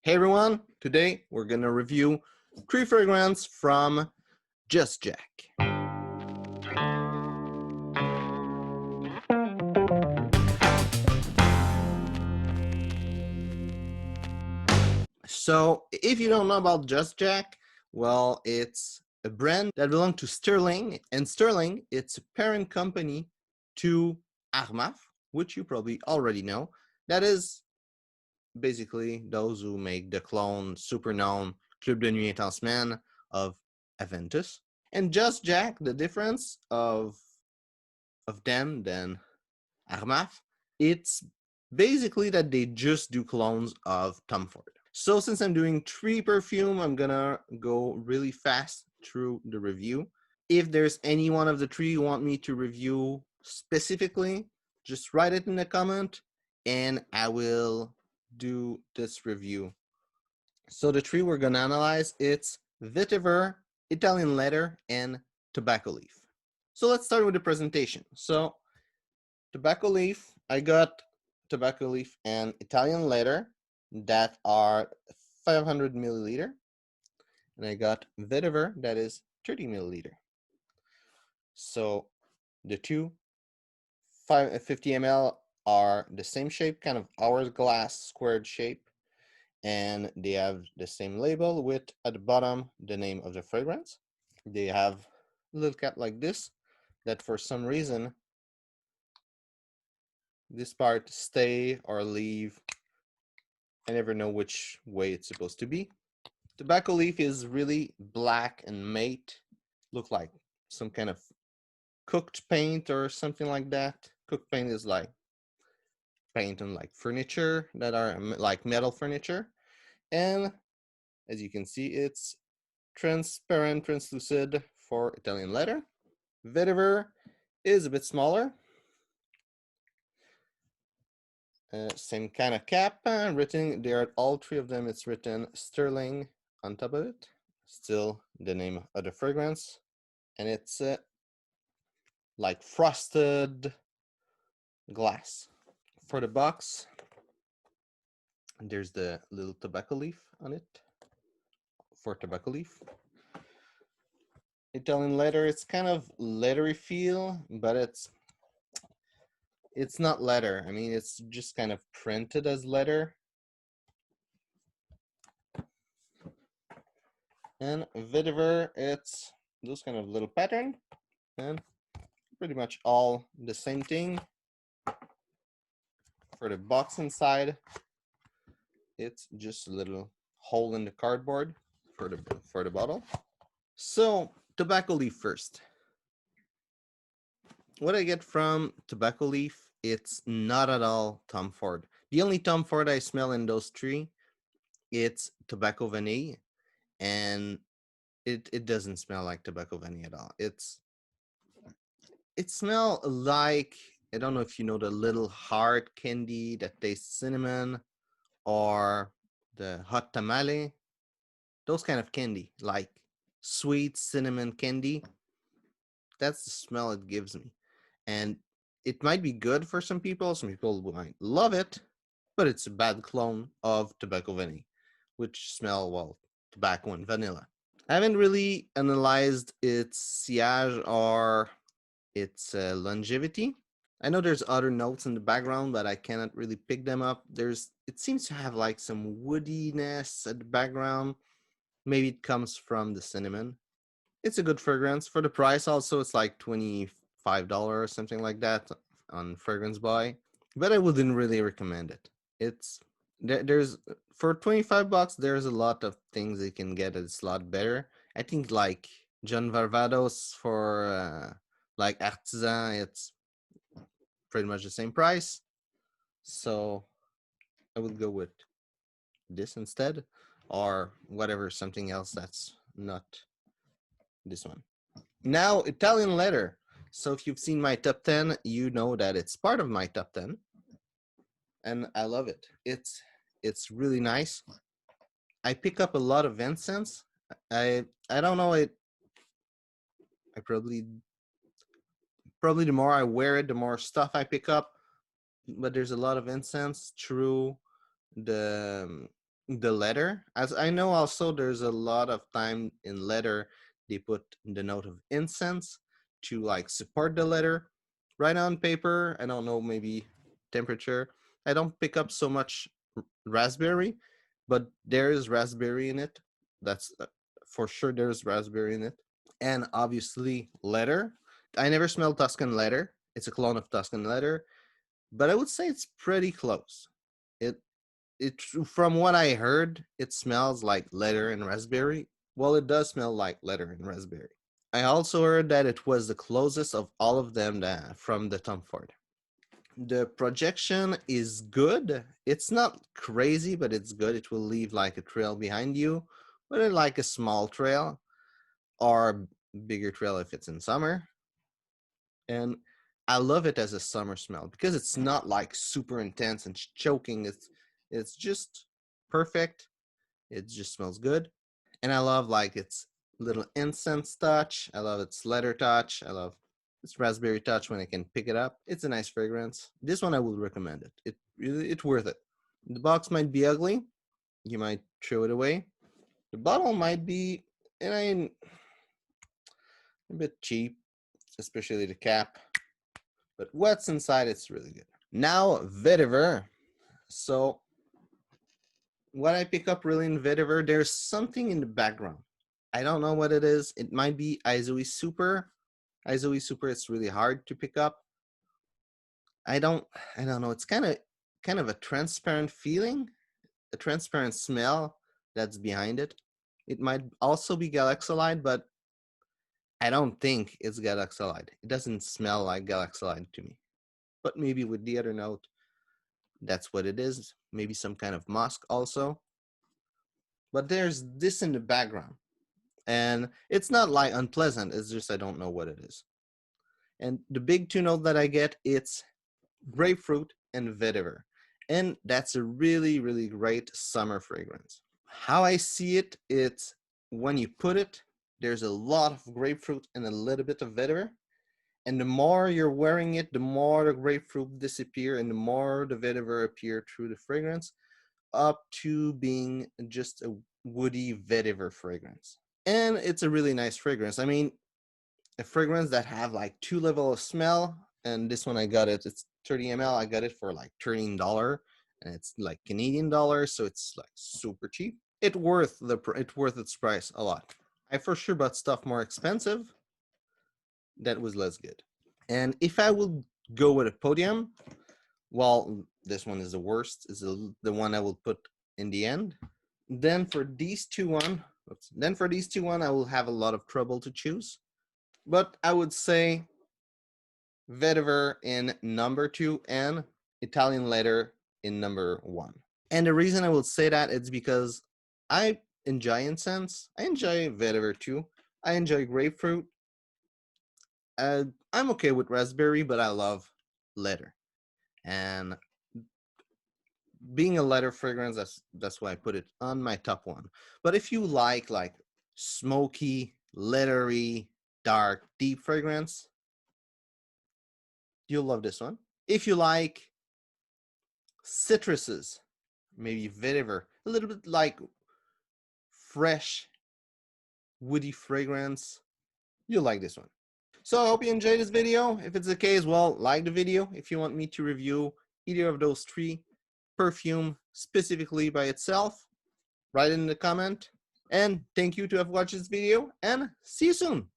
Hey everyone, today we're gonna review 3 fragrances from Just Jack. So if you don't know about Just Jack, well, it's a brand that belongs to Sterling, and Sterling, it's a parent company to Armaf, which you probably already know. That is basically those who make the clone super known Club de Nuit Intense of Aventus. And Just Jack, the difference of them than Armaf, it's basically that they just do clones of Tom Ford. So since I'm doing 3 perfume, I'm gonna go really fast through the review. If there's any one of the 3 you want me to review specifically, just write it in the comment and I will do this review. So the 3 we're gonna analyze, it's Vetiver, Italian leather, and tobacco leaf. So let's start with the presentation. So tobacco leaf, I got tobacco leaf and Italian leather that are 500 milliliter. And I got vetiver that is 30 milliliter. So the two 50 ml are the same shape, kind of hourglass squared shape. And they have the same label with at the bottom the name of the fragrance. They have a little cap like this that for some reason this part stay or leave. I never know which way it's supposed to be. Tobacco leaf is really black and matte. Look like some kind of cooked paint or something like that. Cooked paint is like paint on like furniture that are like metal furniture. And as you can see, it's transparent, translucid for Italian leather. Vetiver is a bit smaller. Same kind of cap, written, they are all 3 of them, it's written Sterling on top of it. Still the name of the fragrance. And it's like frosted glass. For the box, there's the little tobacco leaf on it for tobacco leaf. Italian leather, it's kind of leathery feel, but it's not leather. I mean, it's just kind of printed as leather. And vetiver, it's those kind of little pattern, and pretty much all the same thing. For the box inside, it's just a little hole in the cardboard for the bottle. So tobacco leaf first. What I get from tobacco leaf, it's not at all Tom Ford. The only Tom Ford I smell in those 3, it's tobacco vanille, and it doesn't smell like tobacco vanille at all. It smells like, I don't know if you know the little hard candy that tastes cinnamon, or the hot tamale, those kind of candy, like sweet cinnamon candy. That's the smell it gives me. And it might be good for some people might love it, but it's a bad clone of tobacco vanille, which smell, well, tobacco and vanilla. I haven't really analyzed its sillage or its longevity. I know there's other notes in the background, but I cannot really pick them up. It seems to have like some woodiness at the background. Maybe it comes from the cinnamon. It's a good fragrance. For the price also, it's like $25 or something like that on Fragrance Buy, but I wouldn't really recommend it. There's for $25, there's a lot of things you can get that's a lot better. I think like John Varvatos for like Artisan, it's pretty much the same price. So I would go with this instead, or whatever, something else that's not this one. Now, Italian leather. So if you've seen my top 10, you know that it's part of my top 10. And I love it. It's really nice. I pick up a lot of incense. I don't know it. I probably the more I wear it, the more stuff I pick up. But there's a lot of incense through the the letter. As I know, also there's a lot of time in letter they put the note of incense to like support the letter. Right on paper, I don't know, maybe temperature. I don't pick up so much raspberry, but there is raspberry in it. That's for sure. There's raspberry in it, and obviously leather. I never smelled Tuscan leather. It's a clone of Tuscan leather, but I would say it's pretty close. It it from what I heard, it smells like leather and raspberry. Well, it does smell like leather and raspberry. I also heard that it was the closest of all of them from the Tom Ford. The projection is good. It's not crazy, but it's good. It will leave like a trail behind you, but like a small trail or bigger trail if it's in summer. And I love it as a summer smell because it's not like super intense and choking. It's just perfect. It just smells good. And I love like its little incense touch. I love its leather touch. I love its raspberry touch when I can pick it up. It's a nice fragrance. This one I would recommend it. It's worth it. The box might be ugly. You might throw it away. The bottle might be, and I mean, a bit cheap, especially the cap. But what's inside, it's really good. Now, Vetiver. So, what I pick up really in Vetiver, there's something in the background. I don't know what it is. It might be Izoe Super. Izoe Super, it's really hard to pick up. I don't know. It's kind of a transparent feeling, a transparent smell that's behind it. It might also be Galaxolide, but I don't think it's Galaxolide. It doesn't smell like Galaxolide to me. But maybe with the other note, that's what it is. Maybe some kind of musk also. But there's this in the background. And it's not like unpleasant. It's just I don't know what it is. And the big two note that I get, it's grapefruit and vetiver. And that's a really, really great summer fragrance. How I see it, it's when you put it, there's a lot of grapefruit and a little bit of vetiver. And the more you're wearing it, the more the grapefruit disappear and the more the vetiver appear through the fragrance, up to being just a woody vetiver fragrance. And it's a really nice fragrance. I mean, a fragrance that have like two level of smell, and this one I got it. It's 30 ml. I got it for like $13, and it's like Canadian dollars, so it's like super cheap. It's worth its price a lot. I for sure bought stuff more expensive that was less good. And if I would go with a podium, well, this one is the worst. Is the one I will put in the end. Then for these two I will have a lot of trouble to choose. But I would say Vetiver in number 2 and Italian Leather in number 1. And the reason I will say that is because I enjoy incense. I enjoy Vetiver too. I enjoy grapefruit. I'm okay with raspberry, but I love leather. And being a leather fragrance, that's why I put it on my top one. But if you like smoky, leathery, dark, deep fragrance, you'll love this one. If you like citruses, maybe vetiver, a little bit like fresh, woody fragrance, you'll like this one. So I hope you enjoyed this video. If it's the case, well, like the video. If you want me to review either of those three perfume specifically by itself, write it in the comment. And thank you to have watched this video, and see you soon.